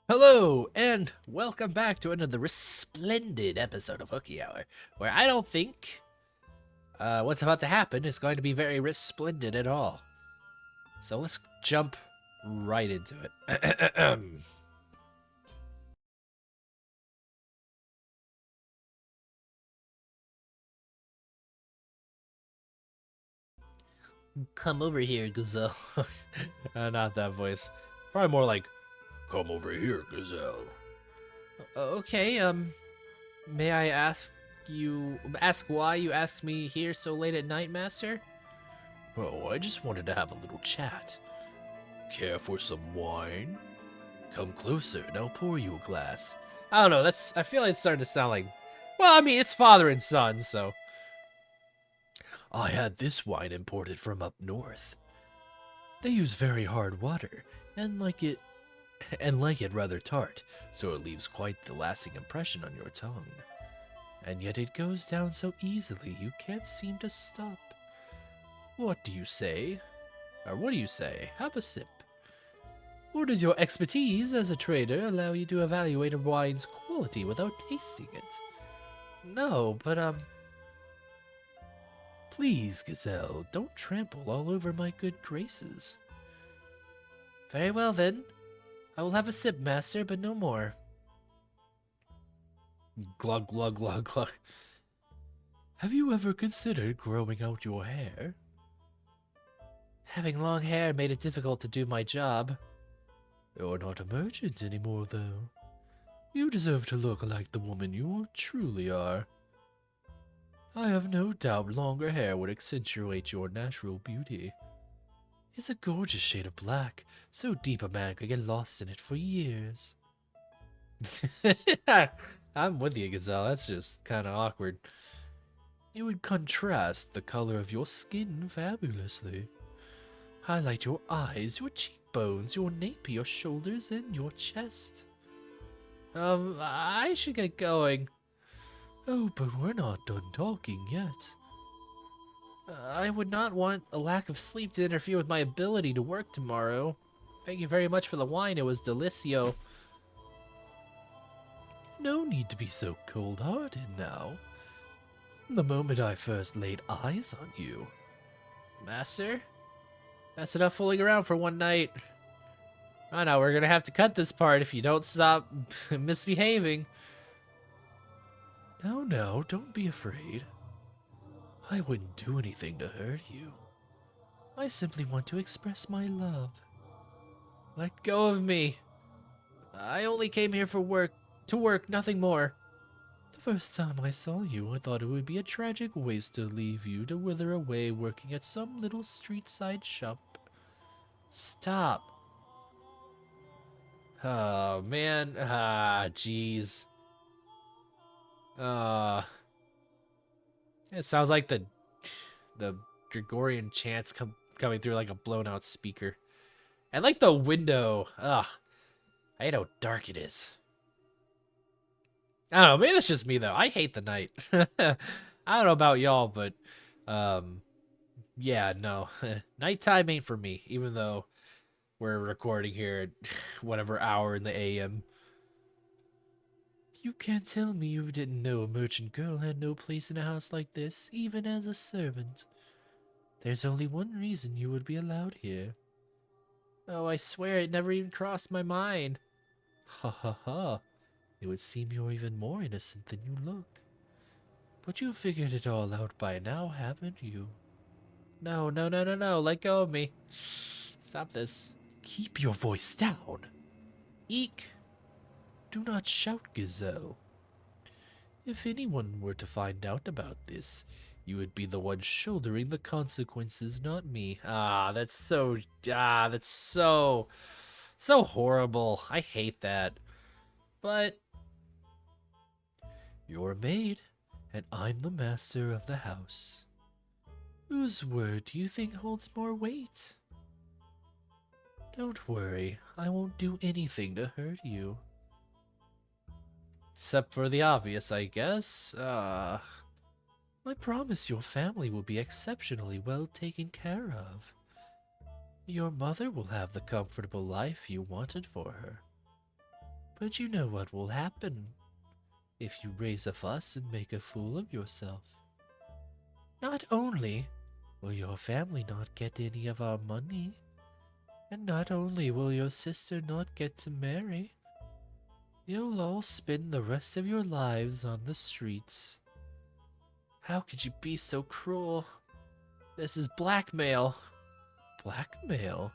Hello, and welcome back to another resplendent episode of Hooky Hour, where I don't think what's about to happen is going to be very resplendent at all. So let's jump right into it. Come over here, Gazelle. Not that voice. Probably more like, come over here, Gazelle. Okay, may I ask why you asked me here so late at night, Master? Oh, I just wanted to have a little chat. Care for some wine? Come closer, and I'll pour you a glass. I don't know, I feel like it's starting to sound like, well, I mean, it's father and son, so. I had this wine imported from up north. They use very hard water, and like it rather tart, so it leaves quite the lasting impression on your tongue. And yet it goes down so easily you can't seem to stop. What do you say? Or what do you say? Have a sip. Or does your expertise as a trader allow you to evaluate a wine's quality without tasting it? No, but please, Gazelle, don't trample all over my good graces. Very well then. I will have a sip, Master, but no more. Glug, glug, glug, glug. Have you ever considered growing out your hair? Having long hair made it difficult to do my job. You're not a merchant anymore, though. You deserve to look like the woman you truly are. I have no doubt longer hair would accentuate your natural beauty. It's a gorgeous shade of black, so deep a man could get lost in it for years. I'm with you, Gazelle. That's just kind of awkward. It would contrast the color of your skin fabulously. Highlight your eyes, your cheekbones, your nape, your shoulders, and your chest. I should get going. Oh, but we're not done talking yet. I would not want a lack of sleep to interfere with my ability to work tomorrow. Thank you very much for the wine, it was delicio. No need to be so cold-hearted now. The moment I first laid eyes on you. Master? That's enough fooling around for one night. I know, we're gonna have to cut this part if you don't stop misbehaving. No, don't be afraid. I wouldn't do anything to hurt you. I simply want to express my love. Let go of me. I only came here to work, nothing more. The first time I saw you, I thought it would be a tragic waste to leave you to wither away working at some little street-side shop. Stop. Oh, man. Jeez. It sounds like the Gregorian chants coming through like a blown out speaker. And like the window. I hate how dark it is. I don't know, maybe that's just me though. I hate the night. I don't know about y'all, but yeah, no. Nighttime ain't for me, even though we're recording here at whatever hour in the AM. You can't tell me you didn't know a merchant girl had no place in a house like this, even as a servant. There's only one reason you would be allowed here. Oh, I swear it never even crossed my mind. Ha ha ha. It would seem you're even more innocent than you look. But you've figured it all out by now, haven't you? No, let go of me. Stop this. Keep your voice down. Eek. Do not shout, Gazelle. If anyone were to find out about this, you would be the one shouldering the consequences, not me. That's so horrible. I hate that. But you're a maid, and I'm the master of the house. Whose word do you think holds more weight? Don't worry, I won't do anything to hurt you. Except for the obvious, I guess. I promise your family will be exceptionally well taken care of. Your mother will have the comfortable life you wanted for her. But you know what will happen if you raise a fuss and make a fool of yourself. Not only will your family not get any of our money, and not only will your sister not get to marry, you'll all spend the rest of your lives on the streets. How could you be so cruel? This is blackmail. Blackmail?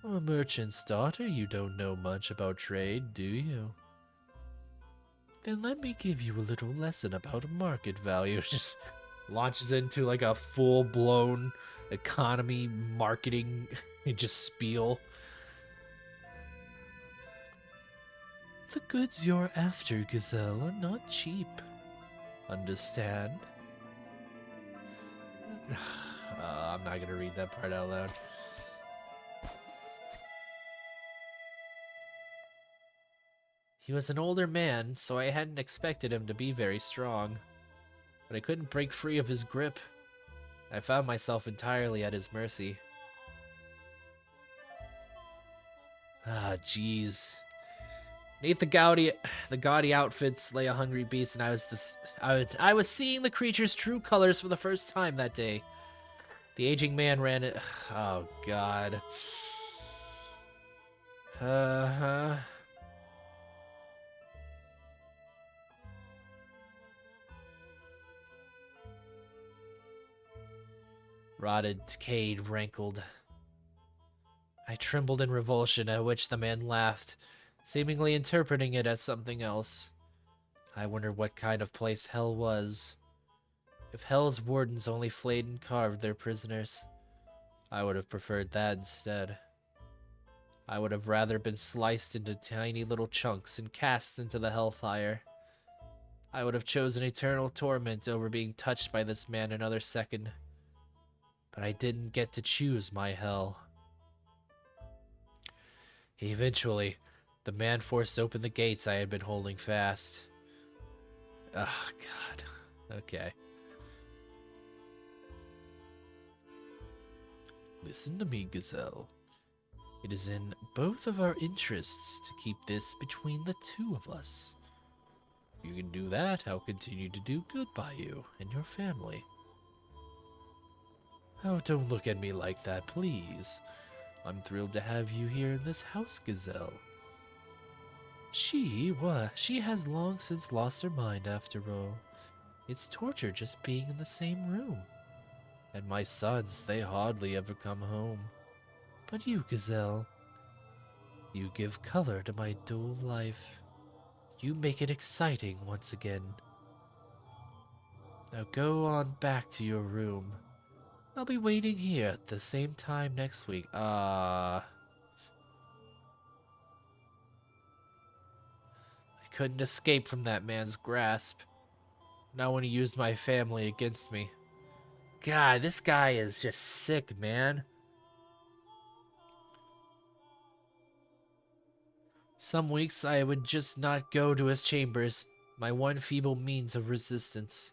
For a merchant's daughter, you don't know much about trade, do you? Then let me give you a little lesson about market value. Just launches into like a full-blown economy marketing just spiel. The goods you're after, Gazelle, are not cheap. Understand? I'm not gonna read that part out loud. He was an older man, so I hadn't expected him to be very strong. But I couldn't break free of his grip. I found myself entirely at his mercy. Ah, jeez. Beneath the gaudy outfits lay a hungry beast, and I was seeing the creature's true colors for the first time that day. The aging man ran it. Oh God. Rotted, decayed, rankled. I trembled in revulsion, at which the man laughed, seemingly interpreting it as something else. I wondered what kind of place hell was. If hell's wardens only flayed and carved their prisoners, I would have preferred that instead. I would have rather been sliced into tiny little chunks and cast into the hellfire. I would have chosen eternal torment over being touched by this man another second. But I didn't get to choose my hell. Eventually, the man forced open the gates I had been holding fast. Oh, God. Okay. Listen to me, Gazelle. It is in both of our interests to keep this between the two of us. If you can do that, I'll continue to do good by you and your family. Oh, don't look at me like that, please. I'm thrilled to have you here in this house, Gazelle. She has long since lost her mind, after all. It's torture just being in the same room. And my sons, they hardly ever come home. But you, Gazelle, you give color to my dual life. You make it exciting once again. Now go on back to your room. I'll be waiting here at the same time next week. I couldn't escape from that man's grasp. Not when he used my family against me. God, this guy is just sick, man. Some weeks I would just not go to his chambers, my one feeble means of resistance.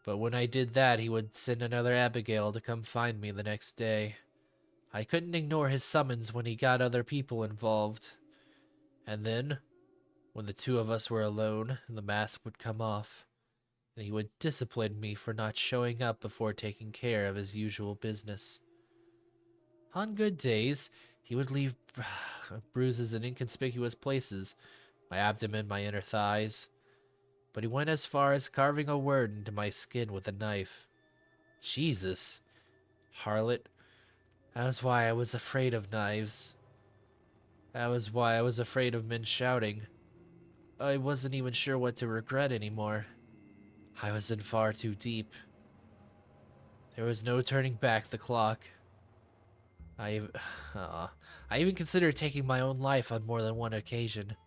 But when I did that, he would send another Abigail to come find me the next day. I couldn't ignore his summons when he got other people involved. And then, when the two of us were alone, the mask would come off, and he would discipline me for not showing up before taking care of his usual business. On good days, he would leave bruises in inconspicuous places, my abdomen, my inner thighs. But he went as far as carving a word into my skin with a knife. Jesus. Harlot. That was why I was afraid of knives. That was why I was afraid of men shouting. I wasn't even sure what to regret anymore. I was in far too deep. There was no turning back the clock. I even considered taking my own life on more than one occasion.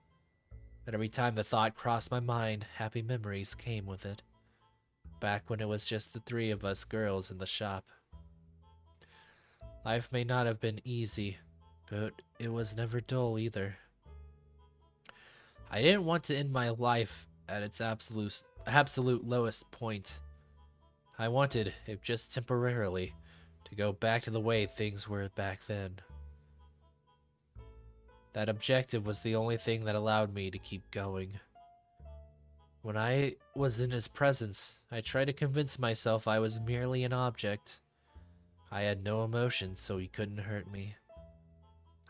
But every time the thought crossed my mind, happy memories came with it. Back when it was just the three of us girls in the shop. Life may not have been easy, but it was never dull either. I didn't want to end my life at its absolute lowest point. I wanted, if just temporarily, to go back to the way things were back then. That objective was the only thing that allowed me to keep going. When I was in his presence, I tried to convince myself I was merely an object. I had no emotion, so he couldn't hurt me.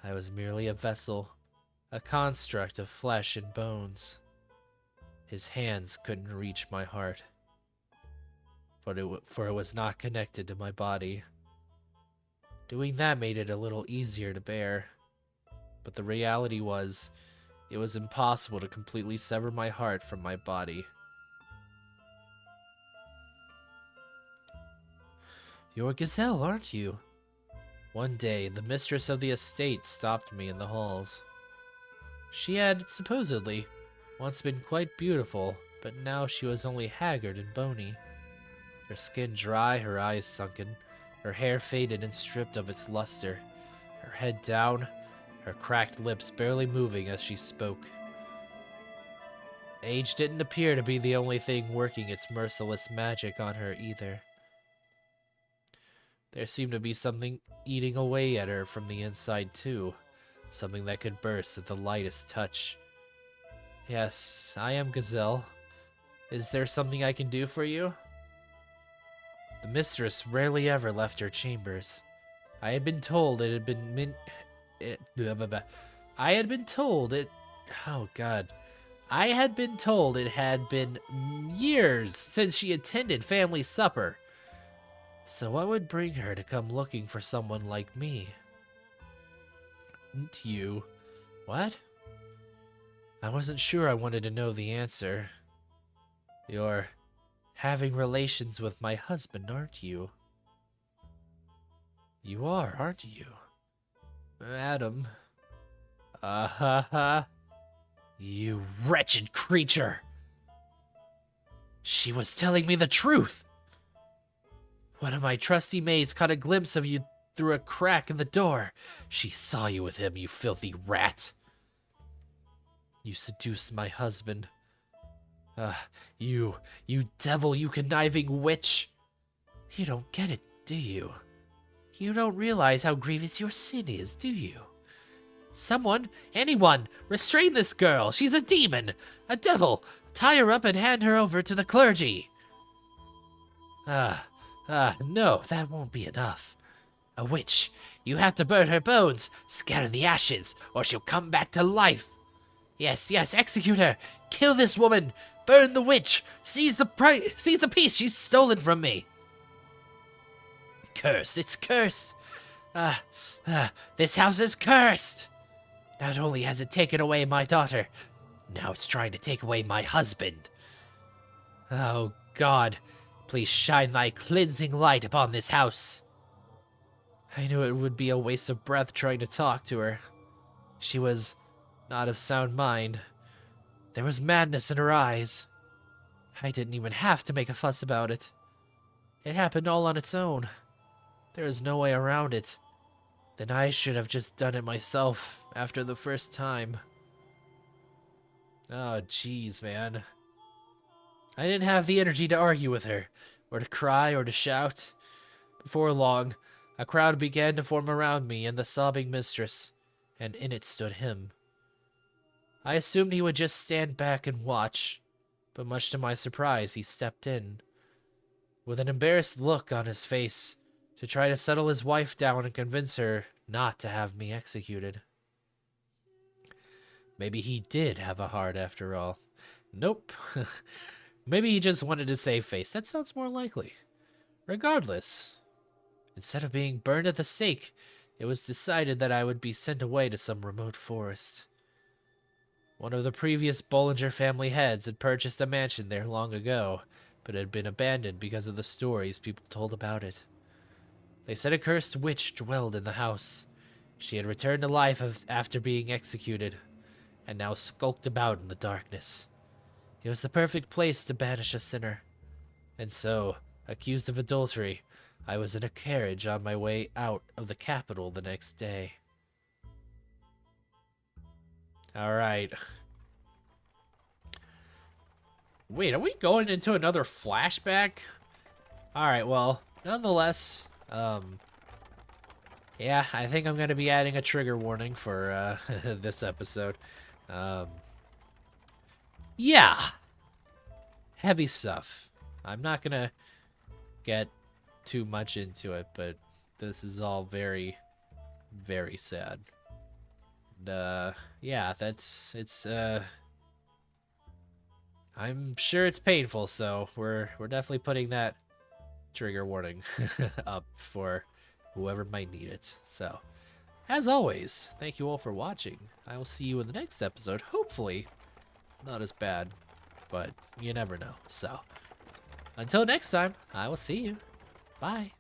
I was merely a vessel, a construct of flesh and bones. His hands couldn't reach my heart, for it was not connected to my body. Doing that made it a little easier to bear. But the reality was, it was impossible to completely sever my heart from my body. You're Gazelle, aren't you? One day, the mistress of the estate stopped me in the halls. She had, supposedly, once been quite beautiful, but now she was only haggard and bony. Her skin dry, her eyes sunken, her hair faded and stripped of its luster, her head down, her cracked lips barely moving as she spoke. Age didn't appear to be the only thing working its merciless magic on her either. There seemed to be something eating away at her from the inside too, something that could burst at the lightest touch. Yes, I am Gazelle. Is there something I can do for you? The mistress rarely ever left her chambers. I had been told it had been I had been told it had been years since she attended family supper. So what would bring her to come looking for someone like me? You. What? I wasn't sure I wanted to know the answer. You're having relations with my husband, aren't you? You are, aren't you? Adam. You wretched creature! She was telling me the truth! One of my trusty maids caught a glimpse of you through a crack in the door. She saw you with him, you filthy rat. You seduced my husband. You devil, you conniving witch. You don't get it, do you? You don't realize how grievous your sin is, do you? Someone, anyone, restrain this girl. She's a demon, a devil. Tie her up and hand her over to the clergy. No, that won't be enough. A witch. You have to burn her bones, scatter the ashes, or she'll come back to life. Yes, execute her. Kill this woman. Burn the witch. Seize the piece she's stolen from me. Cursed. It's cursed. This house is cursed. Not only has it taken away my daughter, now it's trying to take away my husband. Oh, God. Please shine thy cleansing light upon this house. I knew it would be a waste of breath trying to talk to her. She was not of sound mind. There was madness in her eyes. I didn't even have to make a fuss about it. It happened all on its own. There is no way around it. Then I should have just done it myself after the first time. Oh, jeez, man. I didn't have the energy to argue with her, or to cry, or to shout. Before long, a crowd began to form around me and the sobbing mistress, and in it stood him. I assumed he would just stand back and watch, but much to my surprise, he stepped in. With an embarrassed look on his face, to try to settle his wife down and convince her not to have me executed. Maybe he did have a heart after all. Nope. Maybe he just wanted to save face. That sounds more likely. Regardless, instead of being burned at the stake, it was decided that I would be sent away to some remote forest. One of the previous Bollinger family heads had purchased a mansion there long ago, but it had been abandoned because of the stories people told about it. They said a cursed witch dwelled in the house. She had returned to life after being executed, and now skulked about in the darkness. It was the perfect place to banish a sinner. And so, accused of adultery, I was in a carriage on my way out of the capital the next day. Alright. Wait, are we going into another flashback? Alright, well, nonetheless, Yeah, I think I'm gonna be adding a trigger warning for this episode. Um, yeah, heavy stuff. I'm not gonna get too much into it, but this is all very, very sad. And, yeah, it's I'm sure it's painful, so we're definitely putting that trigger warning up for whoever might need it. So, as always, thank you all for watching. I will see you in the next episode. Hopefully, not as bad, but you never know. So, until next time, I will see you. Bye.